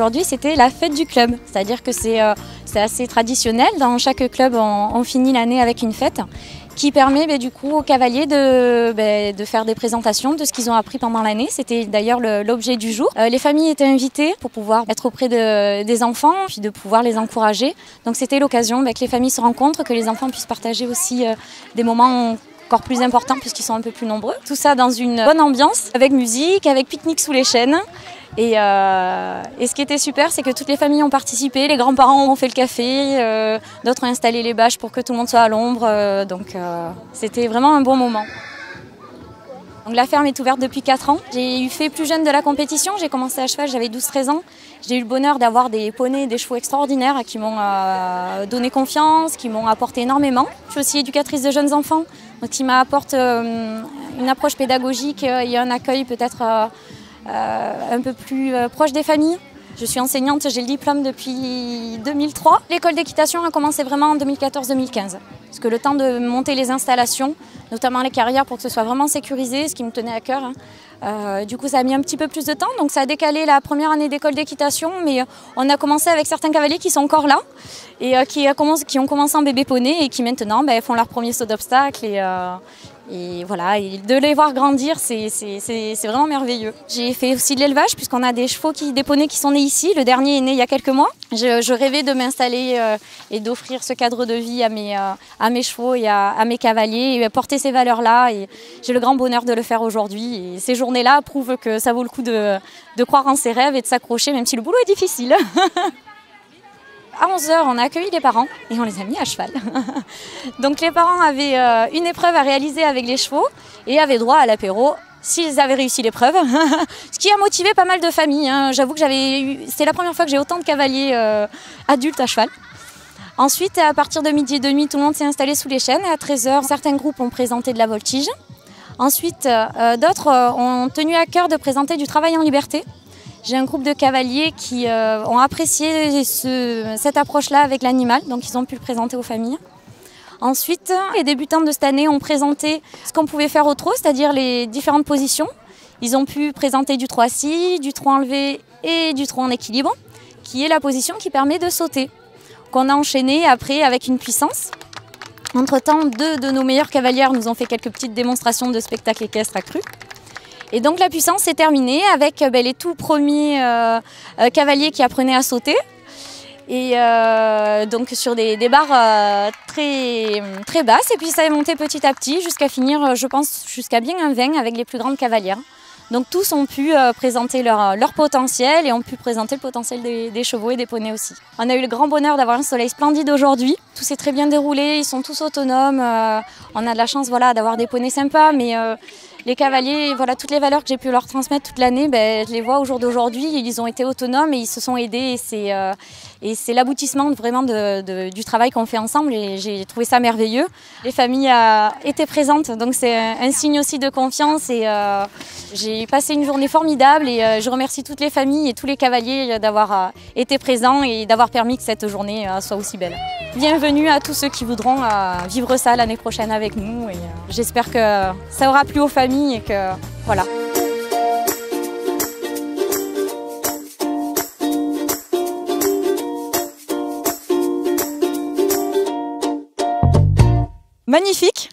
aujourd'hui, c'était la fête du club. C'est-à-dire que c'est assez traditionnel. Dans chaque club, on finit l'année avec une fête qui permet du coup aux cavaliers de faire des présentations de ce qu'ils ont appris pendant l'année. C'était d'ailleurs l'objet du jour. Les familles étaient invitées pour pouvoir être auprès des enfants, puis de pouvoir les encourager. Donc c'était l'occasion que les familles se rencontrent, que les enfants puissent partager aussi des moments encore plus importants puisqu'ils sont un peu plus nombreux. Tout ça dans une bonne ambiance, avec musique, avec pique-nique sous les chênes. Et ce qui était super, c'est que toutes les familles ont participé, les grands-parents ont fait le café, d'autres ont installé les bâches pour que tout le monde soit à l'ombre. Donc c'était vraiment un bon moment. Donc la ferme est ouverte depuis 4 ans. J'ai eu fait plus jeune de la compétition, j'ai commencé à cheval, j'avais 12-13 ans. J'ai eu le bonheur d'avoir des poneys, des chevaux extraordinaires qui m'ont donné confiance, qui m'ont apporté énormément. Je suis aussi éducatrice de jeunes enfants, donc qui m'apporte une approche pédagogique et un accueil peut-être un peu plus proche des familles. Je suis enseignante, j'ai le diplôme depuis 2003. L'école d'équitation a commencé vraiment en 2014-2015. Parce que le temps de monter les installations, notamment les carrières pour que ce soit vraiment sécurisé, ce qui me tenait à cœur. Du coup, ça a mis un petit peu plus de temps. Donc ça a décalé la première année d'école d'équitation. Mais on a commencé avec certains cavaliers qui sont encore là et qui ont commencé en bébé poney et qui maintenant font leur premier saut d'obstacle. Et voilà, et de les voir grandir, c'est vraiment merveilleux. J'ai fait aussi de l'élevage puisqu'on a des chevaux, des poneys qui sont nés ici. Le dernier est né il y a quelques mois. Je rêvais de m'installer et d'offrir ce cadre de vie à mes chevaux et à mes cavaliers et porter ces valeurs-là. Et j'ai le grand bonheur de le faire aujourd'hui. Et ces journées-là prouvent que ça vaut le coup de croire en ses rêves et de s'accrocher, même si le boulot est difficile. À 11h, on a accueilli les parents et on les a mis à cheval. Donc les parents avaient une épreuve à réaliser avec les chevaux et avaient droit à l'apéro s'ils avaient réussi l'épreuve. Ce qui a motivé pas mal de familles. J'avoue que c'est la première fois que j'ai autant de cavaliers adultes à cheval. Ensuite, à partir de 12h30, tout le monde s'est installé sous les chênes. Et à 13h, certains groupes ont présenté de la voltige. Ensuite, d'autres ont tenu à cœur de présenter du travail en liberté. J'ai un groupe de cavaliers qui ont apprécié cette approche-là avec l'animal, donc ils ont pu le présenter aux familles. Ensuite, les débutants de cette année ont présenté ce qu'on pouvait faire au trot, c'est-à-dire les différentes positions. Ils ont pu présenter du trot assis, du trot enlevé et du trot en équilibre, qui est la position qui permet de sauter, qu'on a enchaîné après avec une puissance. Entre-temps, 2 de nos meilleures cavalières nous ont fait quelques petites démonstrations de spectacle équestre accru. Et donc la puissance s'est terminée avec les tout premiers cavaliers qui apprenaient à sauter. Et donc sur des barres très basses. Et puis ça est monté petit à petit jusqu'à finir, je pense, jusqu'à bien un 20 avec les plus grandes cavalières. Donc tous ont pu présenter leur potentiel et ont pu présenter le potentiel des chevaux et des poneys aussi. On a eu le grand bonheur d'avoir un soleil splendide aujourd'hui. Tout s'est très bien déroulé, ils sont tous autonomes. On a de la chance d'avoir des poneys sympas, mais les cavaliers, toutes les valeurs que j'ai pu leur transmettre toute l'année, je les vois au jour d'aujourd'hui. Ils ont été autonomes et ils se sont aidés. Et c'est l'aboutissement vraiment du travail qu'on fait ensemble et j'ai trouvé ça merveilleux. Les familles étaient présentes, donc c'est un signe aussi de confiance. Et j'ai passé une journée formidable et je remercie toutes les familles et tous les cavaliers d'avoir été présents et d'avoir permis que cette journée soit aussi belle. Bienvenue à tous ceux qui voudront vivre ça l'année prochaine avec nous. Et j'espère que ça aura plu aux familles et que voilà. Magnifique.